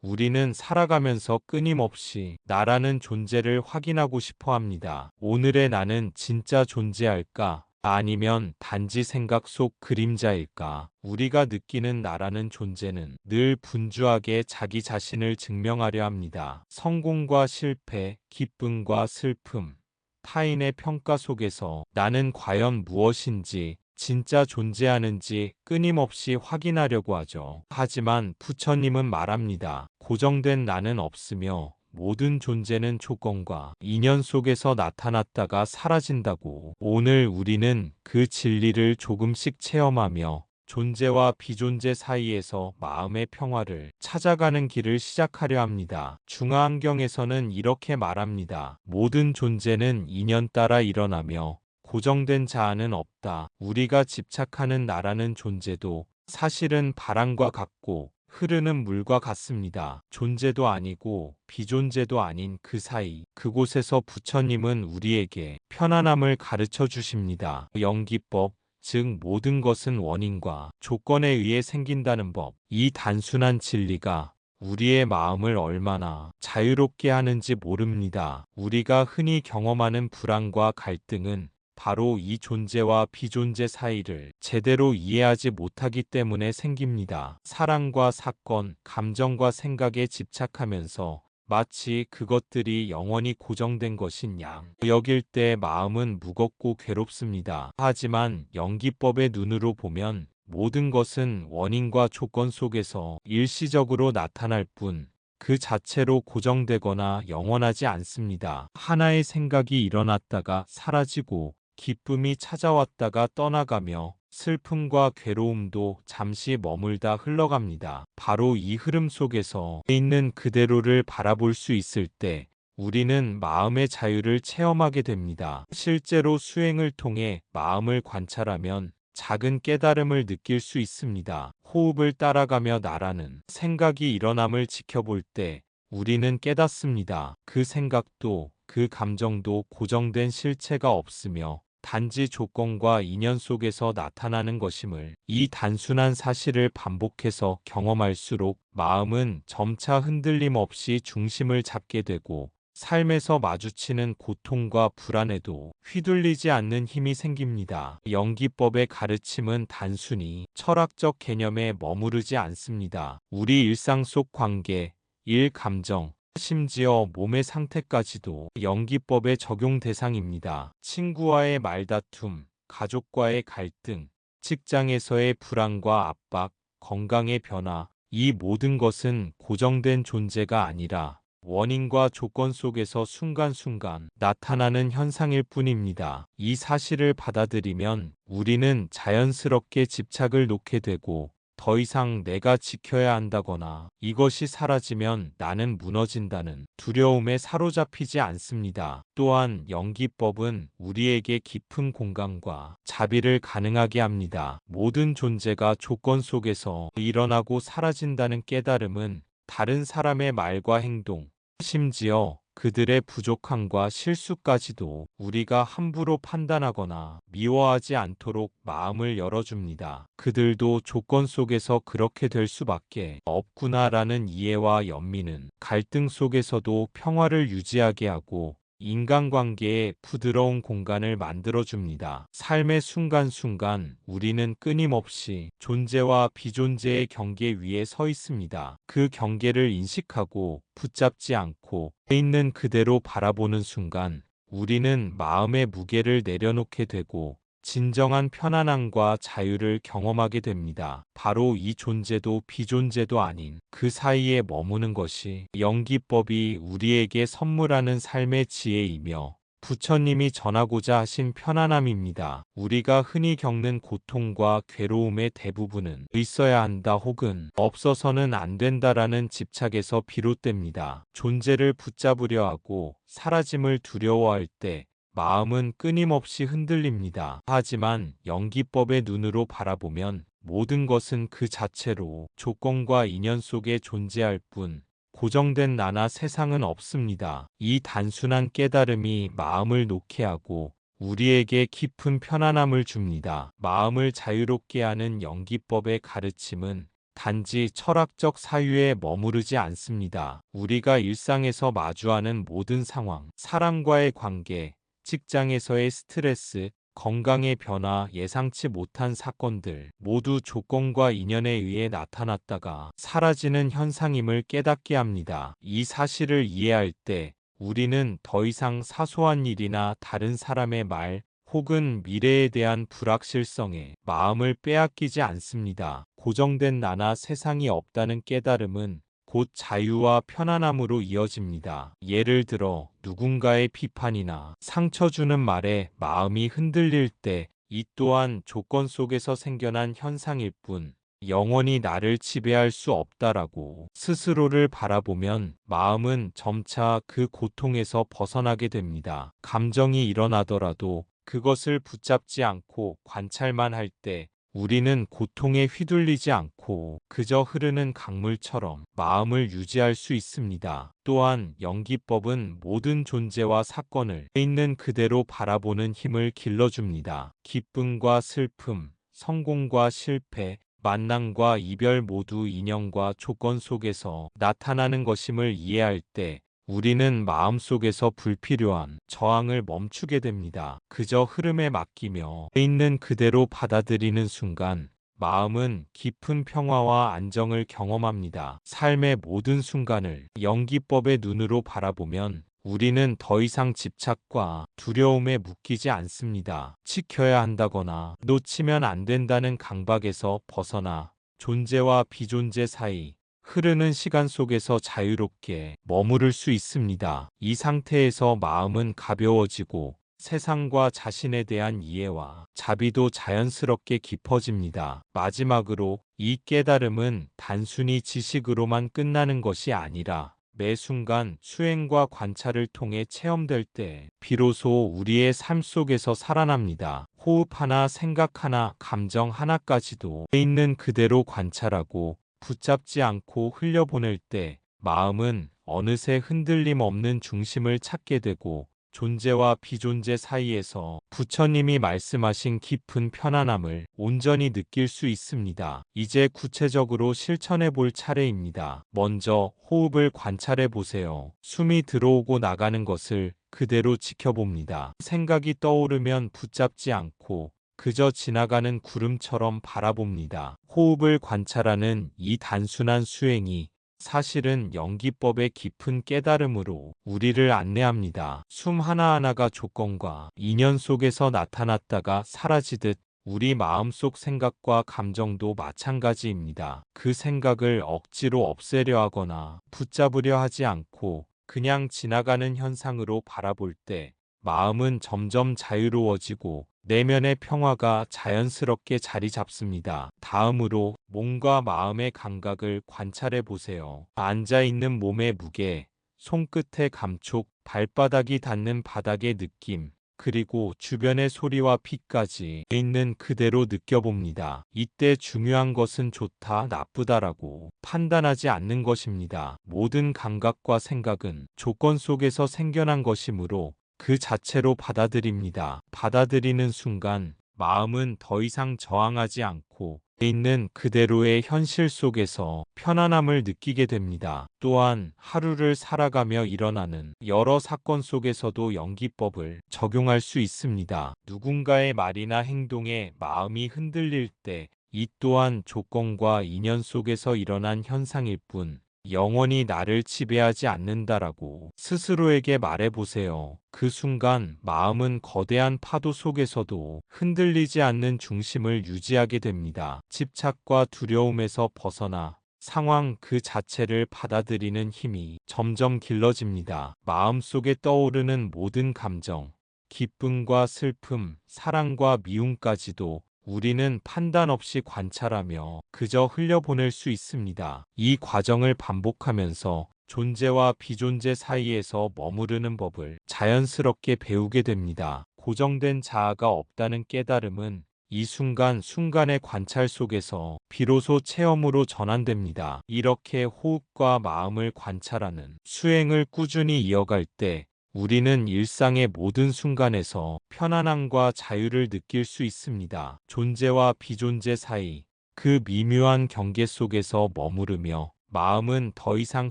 우리는 살아가면서 끊임없이 나라는 존재를 확인하고 싶어 합니다. 오늘의 나는 진짜 존재할까? 아니면 단지 생각 속 그림자일까? 우리가 느끼는 나라는 존재는 늘 분주하게 자기 자신을 증명하려 합니다. 성공과 실패, 기쁨과 슬픔, 타인의 평가 속에서 나는 과연 무엇인지 진짜 존재하는지 끊임없이 확인하려고 하죠. 하지만 부처님은 말합니다. 고정된 나는 없으며 모든 존재는 조건과 인연 속에서 나타났다가 사라진다고. 오늘 우리는 그 진리를 조금씩 체험하며 존재와 비존재 사이에서 마음의 평화를 찾아가는 길을 시작하려 합니다. 중화안경에서는 이렇게 말합니다. 모든 존재는 인연 따라 일어나며 고정된 자아는 없다. 우리가 집착하는 나라는 존재도 사실은 바람과 같고 흐르는 물과 같습니다. 존재도 아니고 비존재도 아닌 그 사이, 그곳에서 부처님은 우리에게 편안함을 가르쳐 주십니다. 연기법, 즉 모든 것은 원인과 조건에 의해 생긴다는 법. 이 단순한 진리가 우리의 마음을 얼마나 자유롭게 하는지 모릅니다. 우리가 흔히 경험하는 불안과 갈등은 바로 이 존재와 비존재 사이를 제대로 이해하지 못하기 때문에 생깁니다. 사랑과 사건, 감정과 생각에 집착하면서 마치 그것들이 영원히 고정된 것인 양 여길 때 마음은 무겁고 괴롭습니다. 하지만 연기법의 눈으로 보면 모든 것은 원인과 조건 속에서 일시적으로 나타날 뿐 그 자체로 고정되거나 영원하지 않습니다. 하나의 생각이 일어났다가 사라지고 기쁨이 찾아왔다가 떠나가며 슬픔과 괴로움도 잠시 머물다 흘러갑니다. 바로 이 흐름 속에서 있는 그대로를 바라볼 수 있을 때 우리는 마음의 자유를 체험하게 됩니다. 실제로 수행을 통해 마음을 관찰하면 작은 깨달음을 느낄 수 있습니다. 호흡을 따라가며 나라는 생각이 일어남을 지켜볼 때 우리는 깨닫습니다. 그 생각도 그 감정도 고정된 실체가 없으며 단지 조건과 인연 속에서 나타나는 것임을. 이 단순한 사실을 반복해서 경험할수록 마음은 점차 흔들림 없이 중심을 잡게 되고 삶에서 마주치는 고통과 불안에도 휘둘리지 않는 힘이 생깁니다. 연기법의 가르침은 단순히 철학적 개념에 머무르지 않습니다. 우리 일상 속 관계, 일, 감정, 심지어 몸의 상태까지도 연기법의 적용 대상입니다. 친구와의 말다툼, 가족과의 갈등, 직장에서의 불안과 압박, 건강의 변화, 이 모든 것은 고정된 존재가 아니라 원인과 조건 속에서 순간순간 나타나는 현상일 뿐입니다. 이 사실을 받아들이면 우리는 자연스럽게 집착을 놓게 되고 더 이상 내가 지켜야 한다거나 이것이 사라지면 나는 무너진다는 두려움에 사로잡히지 않습니다. 또한 연기법은 우리에게 깊은 공감과 자비를 가능하게 합니다. 모든 존재가 조건 속에서 일어나고 사라진다는 깨달음은 다른 사람의 말과 행동, 심지어 그들의 부족함과 실수까지도 우리가 함부로 판단하거나 미워하지 않도록 마음을 열어줍니다. 그들도 조건 속에서 그렇게 될 수밖에 없구나라는 이해와 연민은 갈등 속에서도 평화를 유지하게 하고 인간관계에 부드러운 공간을 만들어줍니다. 삶의 순간순간 우리는 끊임없이 존재와 비존재의 경계 위에 서 있습니다. 그 경계를 인식하고 붙잡지 않고 있는 그대로 바라보는 순간 우리는 마음의 무게를 내려놓게 되고 진정한 편안함과 자유를 경험하게 됩니다. 바로 이 존재도 비존재도 아닌 그 사이에 머무는 것이 연기법이 우리에게 선물하는 삶의 지혜이며 부처님이 전하고자 하신 편안함입니다. 우리가 흔히 겪는 고통과 괴로움의 대부분은 있어야 한다 혹은 없어서는 안 된다라는 집착에서 비롯됩니다. 존재를 붙잡으려 하고 사라짐을 두려워할 때 마음은 끊임없이 흔들립니다. 하지만 연기법의 눈으로 바라보면 모든 것은 그 자체로 조건과 인연 속에 존재할 뿐 고정된 나나 세상은 없습니다. 이 단순한 깨달음이 마음을 놓게 하고 우리에게 깊은 편안함을 줍니다. 마음을 자유롭게 하는 연기법의 가르침은 단지 철학적 사유에 머무르지 않습니다. 우리가 일상에서 마주하는 모든 상황, 사람과의 관계, 직장에서의 스트레스, 건강의 변화, 예상치 못한 사건들, 모두 조건과 인연에 의해 나타났다가 사라지는 현상임을 깨닫게 합니다. 이 사실을 이해할 때 우리는 더 이상 사소한 일이나 다른 사람의 말, 혹은 미래에 대한 불확실성에 마음을 빼앗기지 않습니다. 고정된 나나 세상이 없다는 깨달음은 곧 자유와 편안함으로 이어집니다. 예를 들어 누군가의 비판이나 상처 주는 말에 마음이 흔들릴 때 이 또한 조건 속에서 생겨난 현상일 뿐 영원히 나를 지배할 수 없다라고 스스로를 바라보면 마음은 점차 그 고통에서 벗어나게 됩니다. 감정이 일어나더라도 그것을 붙잡지 않고 관찰만 할 때 우리는 고통에 휘둘리지 않고 그저 흐르는 강물처럼 마음을 유지할 수 있습니다. 또한 연기법은 모든 존재와 사건을 있는 그대로 바라보는 힘을 길러줍니다. 기쁨과 슬픔, 성공과 실패, 만남과 이별 모두 인연과 조건 속에서 나타나는 것임을 이해할 때 우리는 마음속에서 불필요한 저항을 멈추게 됩니다. 그저 흐름에 맡기며 있는 그대로 받아들이는 순간 마음은 깊은 평화와 안정을 경험합니다. 삶의 모든 순간을 연기법의 눈으로 바라보면 우리는 더 이상 집착과 두려움에 묶이지 않습니다. 지켜야 한다거나 놓치면 안 된다는 강박에서 벗어나 존재와 비존재 사이 흐르는 시간 속에서 자유롭게 머무를 수 있습니다. 이 상태에서 마음은 가벼워지고 세상과 자신에 대한 이해와 자비도 자연스럽게 깊어집니다. 마지막으로 이 깨달음은 단순히 지식으로만 끝나는 것이 아니라 매 순간 수행과 관찰을 통해 체험될 때 비로소 우리의 삶 속에서 살아납니다. 호흡 하나, 생각 하나, 감정 하나까지도 있는 그대로 관찰하고 붙잡지 않고 흘려보낼 때 마음은 어느새 흔들림 없는 중심을 찾게 되고 존재와 비존재 사이에서 부처님이 말씀하신 깊은 편안함을 온전히 느낄 수 있습니다. 이제 구체적으로 실천해 볼 차례입니다. 먼저 호흡을 관찰해 보세요. 숨이 들어오고 나가는 것을 그대로 지켜봅니다. 생각이 떠오르면 붙잡지 않고 그저 지나가는 구름처럼 바라봅니다. 호흡을 관찰하는 이 단순한 수행이 사실은 연기법의 깊은 깨달음으로 우리를 안내합니다. 숨 하나하나가 조건과 인연 속에서 나타났다가 사라지듯 우리 마음속 생각과 감정도 마찬가지입니다. 그 생각을 억지로 없애려 하거나 붙잡으려 하지 않고 그냥 지나가는 현상으로 바라볼 때 마음은 점점 자유로워지고 내면의 평화가 자연스럽게 자리 잡습니다. 다음으로 몸과 마음의 감각을 관찰해 보세요. 앉아 있는 몸의 무게, 손끝의 감촉, 발바닥이 닿는 바닥의 느낌, 그리고 주변의 소리와 빛까지 있는 그대로 느껴봅니다. 이때 중요한 것은 좋다, 나쁘다라고 판단하지 않는 것입니다. 모든 감각과 생각은 조건 속에서 생겨난 것이므로 그 자체로 받아들입니다. 받아들이는 순간 마음은 더 이상 저항하지 않고 있는 그대로의 현실 속에서 편안함을 느끼게 됩니다. 또한 하루를 살아가며 일어나는 여러 사건 속에서도 연기법을 적용할 수 있습니다. 누군가의 말이나 행동에 마음이 흔들릴 때 이 또한 조건과 인연 속에서 일어난 현상일 뿐 영원히 나를 지배하지 않는다라고 스스로에게 말해보세요. 그 순간 마음은 거대한 파도 속에서도 흔들리지 않는 중심을 유지하게 됩니다. 집착과 두려움에서 벗어나 상황 그 자체를 받아들이는 힘이 점점 길러집니다. 마음속에 떠오르는 모든 감정, 기쁨과 슬픔, 사랑과 미움까지도 우리는 판단 없이 관찰하며 그저 흘려보낼 수 있습니다. 이 과정을 반복하면서 존재와 비존재 사이에서 머무르는 법을 자연스럽게 배우게 됩니다. 고정된 자아가 없다는 깨달음은 이 순간순간의 관찰 속에서 비로소 체험으로 전환됩니다. 이렇게 호흡과 마음을 관찰하는 수행을 꾸준히 이어갈 때 우리는 일상의 모든 순간에서 편안함과 자유를 느낄 수 있습니다. 존재와 비존재 사이, 그 미묘한 경계 속에서 머무르며 마음은 더 이상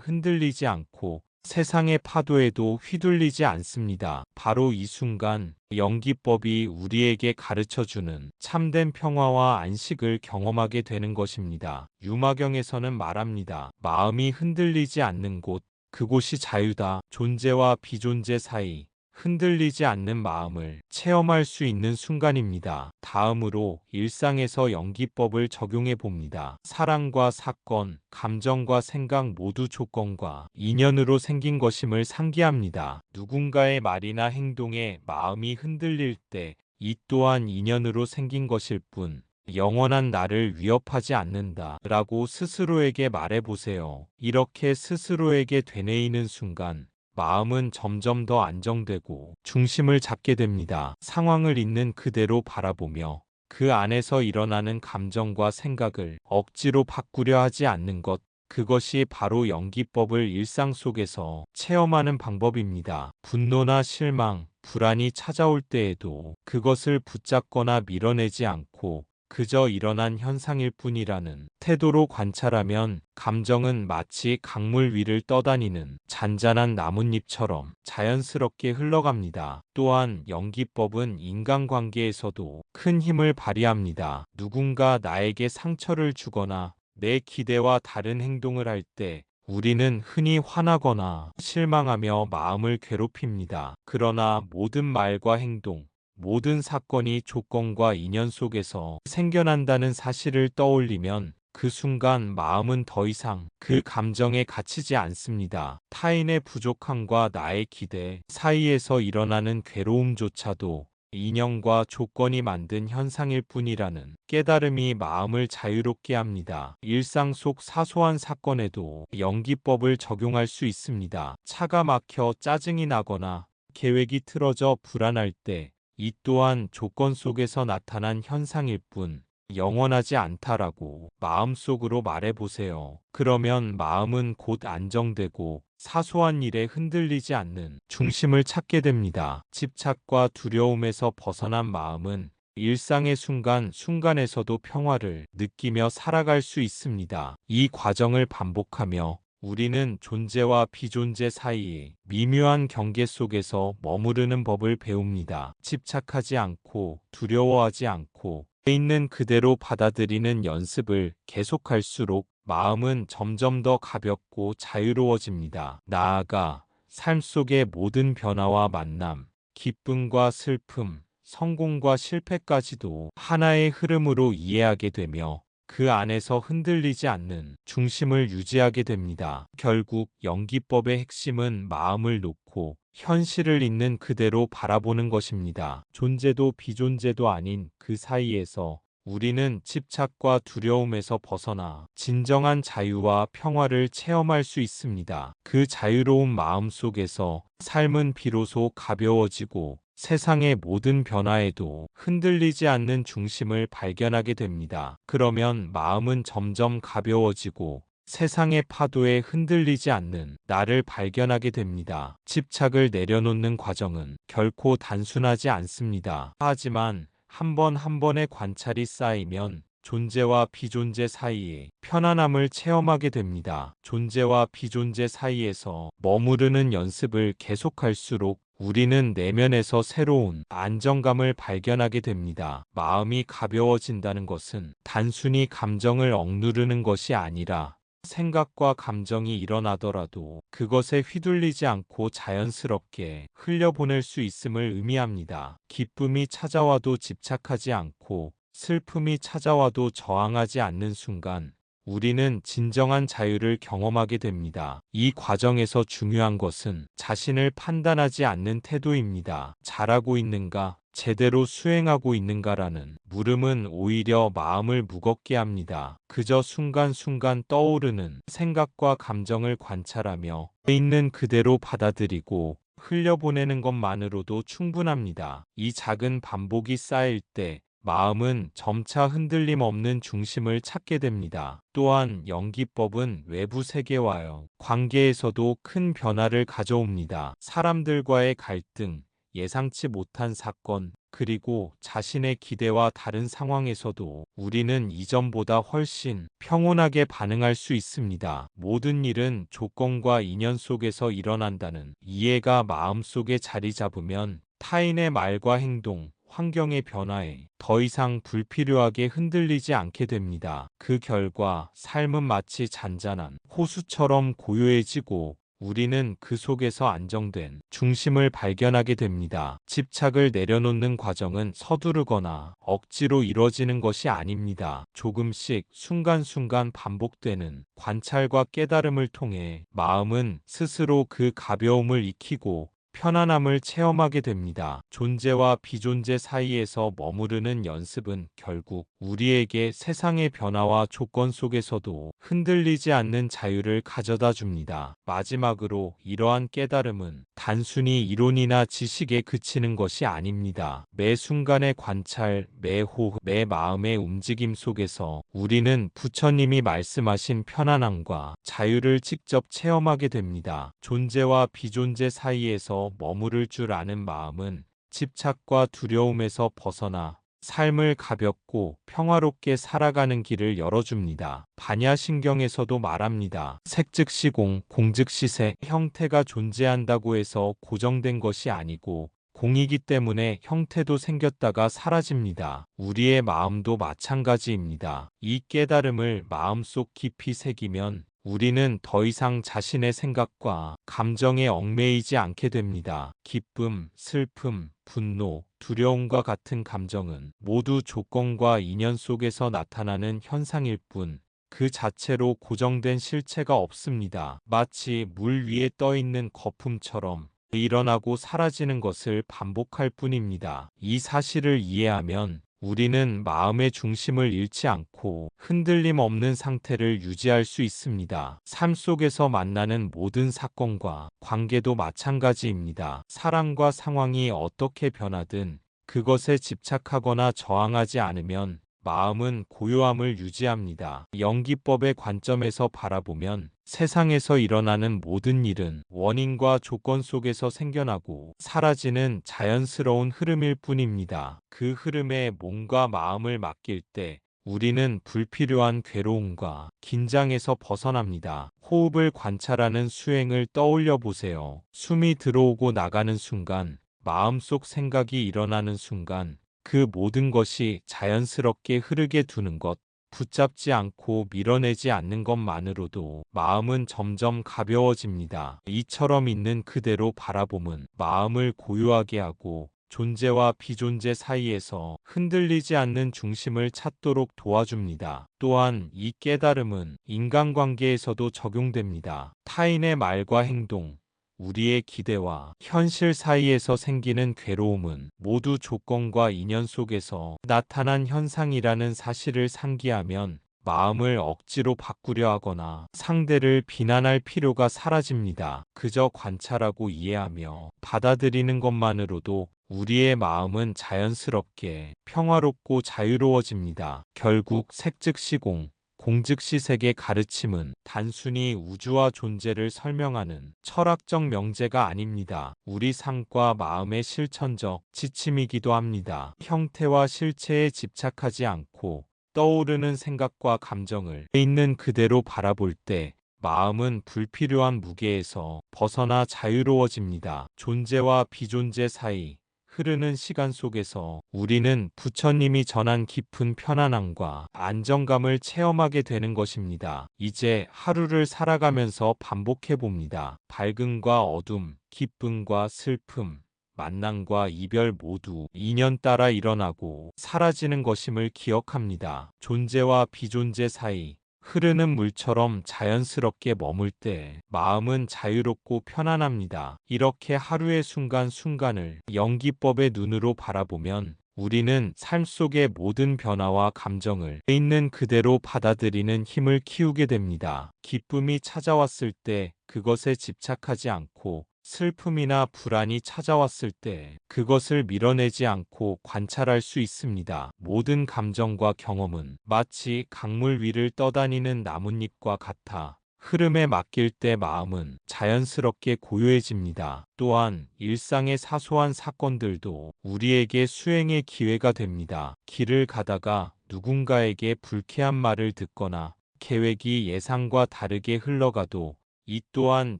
흔들리지 않고 세상의 파도에도 휘둘리지 않습니다. 바로 이 순간 연기법이 우리에게 가르쳐주는 참된 평화와 안식을 경험하게 되는 것입니다. 유마경에서는 말합니다. 마음이 흔들리지 않는 곳, 그곳이 자유다. 존재와 비존재 사이 흔들리지 않는 마음을 체험할 수 있는 순간입니다. 다음으로 일상에서 연기법을 적용해 봅니다. 사랑과 사건, 감정과 생각 모두 조건과 인연으로 생긴 것임을 상기합니다. 누군가의 말이나 행동에 마음이 흔들릴 때 이 또한 인연으로 생긴 것일 뿐 영원한 나를 위협하지 않는다 라고 스스로에게 말해보세요. 이렇게 스스로에게 되뇌이는 순간 마음은 점점 더 안정되고 중심을 잡게 됩니다. 상황을 있는 그대로 바라보며 그 안에서 일어나는 감정과 생각을 억지로 바꾸려 하지 않는 것, 그것이 바로 연기법을 일상 속에서 체험하는 방법입니다. 분노나 실망, 불안이 찾아올 때에도 그것을 붙잡거나 밀어내지 않고 그저 일어난 현상일 뿐이라는 태도로 관찰하면 감정은 마치 강물 위를 떠다니는 잔잔한 나뭇잎처럼 자연스럽게 흘러갑니다. 또한 연기법은 인간관계에서도 큰 힘을 발휘합니다. 누군가 나에게 상처를 주거나 내 기대와 다른 행동을 할 때 우리는 흔히 화나거나 실망하며 마음을 괴롭힙니다. 그러나 모든 말과 행동, 모든 사건이 조건과 인연 속에서 생겨난다는 사실을 떠올리면 그 순간 마음은 더 이상 그 감정에 갇히지 않습니다. 타인의 부족함과 나의 기대 사이에서 일어나는 괴로움조차도 인연과 조건이 만든 현상일 뿐이라는 깨달음이 마음을 자유롭게 합니다. 일상 속 사소한 사건에도 연기법을 적용할 수 있습니다. 차가 막혀 짜증이 나거나 계획이 틀어져 불안할 때 이 또한 조건 속에서 나타난 현상일 뿐 영원하지 않다라고 마음속으로 말해보세요. 그러면 마음은 곧 안정되고 사소한 일에 흔들리지 않는 중심을 찾게 됩니다. 집착과 두려움에서 벗어난 마음은 일상의 순간순간에서도 평화를 느끼며 살아갈 수 있습니다. 이 과정을 반복하며 우리는 존재와 비존재 사이의 미묘한 경계 속에서 머무르는 법을 배웁니다. 집착하지 않고 두려워하지 않고 있는 그대로 받아들이는 연습을 계속할수록 마음은 점점 더 가볍고 자유로워집니다. 나아가 삶 속의 모든 변화와 만남, 기쁨과 슬픔, 성공과 실패까지도 하나의 흐름으로 이해하게 되며 그 안에서 흔들리지 않는 중심을 유지하게 됩니다. 결국 연기법의 핵심은 마음을 놓고 현실을 있는 그대로 바라보는 것입니다. 존재도 비존재도 아닌 그 사이에서 우리는 집착과 두려움에서 벗어나 진정한 자유와 평화를 체험할 수 있습니다. 그 자유로운 마음 속에서 삶은 비로소 가벼워지고 세상의 모든 변화에도 흔들리지 않는 중심을 발견하게 됩니다. 그러면 마음은 점점 가벼워지고 세상의 파도에 흔들리지 않는 나를 발견하게 됩니다. 집착을 내려놓는 과정은 결코 단순하지 않습니다. 하지만 한 번 한 번의 관찰이 쌓이면 존재와 비존재 사이에 편안함을 체험하게 됩니다. 존재와 비존재 사이에서 머무르는 연습을 계속할수록 우리는 내면에서 새로운 안정감을 발견하게 됩니다. 마음이 가벼워진다는 것은 단순히 감정을 억누르는 것이 아니라 생각과 감정이 일어나더라도 그것에 휘둘리지 않고 자연스럽게 흘려보낼 수 있음을 의미합니다. 기쁨이 찾아와도 집착하지 않고 슬픔이 찾아와도 저항하지 않는 순간 우리는 진정한 자유를 경험하게 됩니다. 이 과정에서 중요한 것은 자신을 판단하지 않는 태도입니다. 잘하고 있는가, 제대로 수행하고 있는가라는 물음은 오히려 마음을 무겁게 합니다. 그저 순간순간 떠오르는 생각과 감정을 관찰하며 있는 그대로 받아들이고 흘려보내는 것만으로도 충분합니다. 이 작은 반복이 쌓일 때 마음은 점차 흔들림 없는 중심을 찾게 됩니다. 또한 연기법은 외부 세계와의 관계에서도 큰 변화를 가져옵니다. 사람들과의 갈등, 예상치 못한 사건, 그리고 자신의 기대와 다른 상황에서도 우리는 이전보다 훨씬 평온하게 반응할 수 있습니다. 모든 일은 조건과 인연 속에서 일어난다는 이해가 마음속에 자리 잡으면 타인의 말과 행동, 환경의 변화에 더 이상 불필요하게 흔들리지 않게 됩니다. 그 결과 삶은 마치 잔잔한 호수처럼 고요해지고 우리는 그 속에서 안정된 중심을 발견하게 됩니다. 집착을 내려놓는 과정은 서두르거나 억지로 이뤄지는 것이 아닙니다. 조금씩 순간순간 반복되는 관찰과 깨달음을 통해 마음은 스스로 그 가벼움을 익히고 편안함을 체험하게 됩니다. 존재와 비존재 사이에서 머무르는 연습은 결국 우리에게 세상의 변화와 조건 속에서도 흔들리지 않는 자유를 가져다 줍니다. 마지막으로 이러한 깨달음은 단순히 이론이나 지식에 그치는 것이 아닙니다. 매 순간의 관찰, 매 호흡, 매 마음의 움직임 속에서 우리는 부처님이 말씀하신 편안함과 자유를 직접 체험하게 됩니다. 존재와 비존재 사이에서 머무를 줄 아는 마음은 집착과 두려움에서 벗어나 삶을 가볍고 평화롭게 살아가는 길을 열어줍니다. 반야신경에서도 말합니다. 색즉시 공, 공즉시 색. 형태가 존재한다고 해서 고정된 것이 아니고 공이기 때문에 형태도 생겼다가 사라집니다. 우리의 마음도 마찬가지입니다. 이 깨달음을 마음속 깊이 새기면 우리는 더 이상 자신의 생각과 감정에 얽매이지 않게 됩니다. 기쁨, 슬픔, 분노, 두려움과 같은 감정은 모두 조건과 인연 속에서 나타나는 현상일 뿐, 그 자체로 고정된 실체가 없습니다. 마치 물 위에 떠 있는 거품처럼 일어나고 사라지는 것을 반복할 뿐입니다. 이 사실을 이해하면 우리는 마음의 중심을 잃지 않고 흔들림 없는 상태를 유지할 수 있습니다. 삶 속에서 만나는 모든 사건과 관계도 마찬가지입니다. 사람과 상황이 어떻게 변하든 그것에 집착하거나 저항하지 않으면 마음은 고요함을 유지합니다. 연기법의 관점에서 바라보면 세상에서 일어나는 모든 일은 원인과 조건 속에서 생겨나고 사라지는 자연스러운 흐름일 뿐입니다. 그 흐름에 몸과 마음을 맡길 때 우리는 불필요한 괴로움과 긴장에서 벗어납니다. 호흡을 관찰하는 수행을 떠올려 보세요. 숨이 들어오고 나가는 순간, 마음속 생각이 일어나는 순간, 그 모든 것이 자연스럽게 흐르게 두는 것, 붙잡지 않고 밀어내지 않는 것만으로도 마음은 점점 가벼워집니다. 이처럼 있는 그대로 바라봄은 마음을 고요하게 하고 존재와 비존재 사이에서 흔들리지 않는 중심을 찾도록 도와줍니다. 또한 이 깨달음은 인간관계에서도 적용됩니다. 타인의 말과 행동, 우리의 기대와 현실 사이에서 생기는 괴로움은 모두 조건과 인연 속에서 나타난 현상이라는 사실을 상기하면 마음을 억지로 바꾸려 하거나 상대를 비난할 필요가 사라집니다. 그저 관찰하고 이해하며 받아들이는 것만으로도 우리의 마음은 자연스럽게 평화롭고 자유로워집니다. 결국 색즉시공, 공즉시색의 가르침은 단순히 우주와 존재를 설명하는 철학적 명제가 아닙니다. 우리 삶과 마음의 실천적 지침이기도 합니다. 형태와 실체에 집착하지 않고 떠오르는 생각과 감정을 있는 그대로 바라볼 때 마음은 불필요한 무게에서 벗어나 자유로워집니다. 존재와 비존재 사이 흐르는 시간 속에서 우리는 부처님이 전한 깊은 편안함과 안정감을 체험하게 되는 것입니다. 이제 하루를 살아가면서 반복해 봅니다. 밝음과 어둠, 기쁨과 슬픔, 만남과 이별 모두 인연 따라 일어나고 사라지는 것임을 기억합니다. 존재와 비존재 사이 흐르는 물처럼 자연스럽게 머물 때 마음은 자유롭고 편안합니다. 이렇게 하루의 순간순간을 연기법의 눈으로 바라보면 우리는 삶 속의 모든 변화와 감정을 있는 그대로 받아들이는 힘을 키우게 됩니다. 기쁨이 찾아왔을 때 그것에 집착하지 않고 슬픔이나 불안이 찾아왔을 때 그것을 밀어내지 않고 관찰할 수 있습니다. 모든 감정과 경험은 마치 강물 위를 떠다니는 나뭇잎과 같아 흐름에 맡길 때 마음은 자연스럽게 고요해집니다. 또한 일상의 사소한 사건들도 우리에게 수행의 기회가 됩니다. 길을 가다가 누군가에게 불쾌한 말을 듣거나 계획이 예상과 다르게 흘러가도 이 또한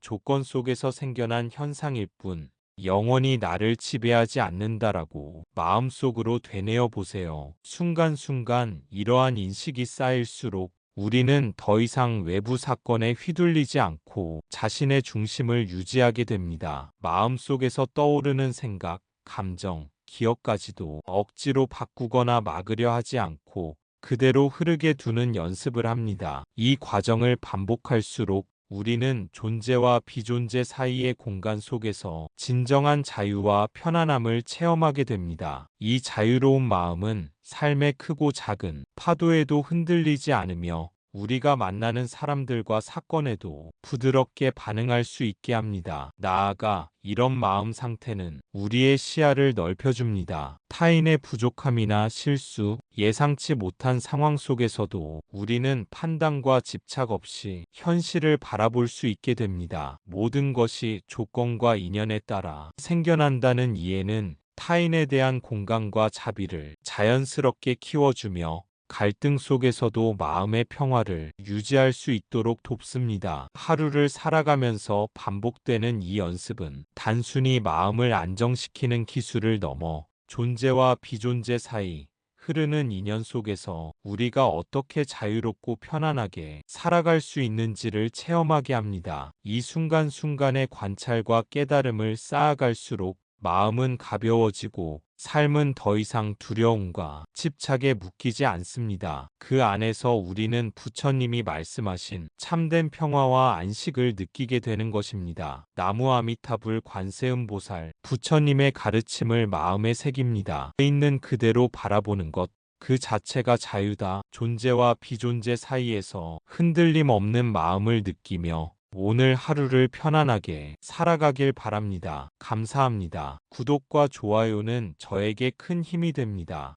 조건 속에서 생겨난 현상일 뿐 영원히 나를 지배하지 않는다라고 마음속으로 되뇌어 보세요. 순간순간 이러한 인식이 쌓일수록 우리는 더 이상 외부 사건에 휘둘리지 않고 자신의 중심을 유지하게 됩니다. 마음속에서 떠오르는 생각, 감정, 기억까지도 억지로 바꾸거나 막으려 하지 않고 그대로 흐르게 두는 연습을 합니다. 이 과정을 반복할수록 우리는 존재와 비존재 사이의 공간 속에서 진정한 자유와 편안함을 체험하게 됩니다. 이 자유로운 마음은 삶의 크고 작은 파도에도 흔들리지 않으며 우리가 만나는 사람들과 사건에도 부드럽게 반응할 수 있게 합니다. 나아가 이런 마음 상태는 우리의 시야를 넓혀줍니다. 타인의 부족함이나 실수, 예상치 못한 상황 속에서도 우리는 판단과 집착 없이 현실을 바라볼 수 있게 됩니다. 모든 것이 조건과 인연에 따라 생겨난다는 이해는 타인에 대한 공감과 자비를 자연스럽게 키워주며 갈등 속에서도 마음의 평화를 유지할 수 있도록 돕습니다. 하루를 살아가면서 반복되는 이 연습은 단순히 마음을 안정시키는 기술을 넘어 존재와 비존재 사이 흐르는 인연 속에서 우리가 어떻게 자유롭고 편안하게 살아갈 수 있는지를 체험하게 합니다. 이 순간순간의 관찰과 깨달음을 쌓아갈수록 마음은 가벼워지고 삶은 더 이상 두려움과 집착에 묶이지 않습니다. 그 안에서 우리는 부처님이 말씀하신 참된 평화와 안식을 느끼게 되는 것입니다. 나무 아미타불 관세음보살 부처님의 가르침을 마음에 새깁니다. 있는 그대로 바라보는 것, 그 자체가 자유다. 존재와 비존재 사이에서 흔들림 없는 마음을 느끼며 오늘 하루를 편안하게 살아가길 바랍니다. 감사합니다. 구독과 좋아요는 저에게 큰 힘이 됩니다.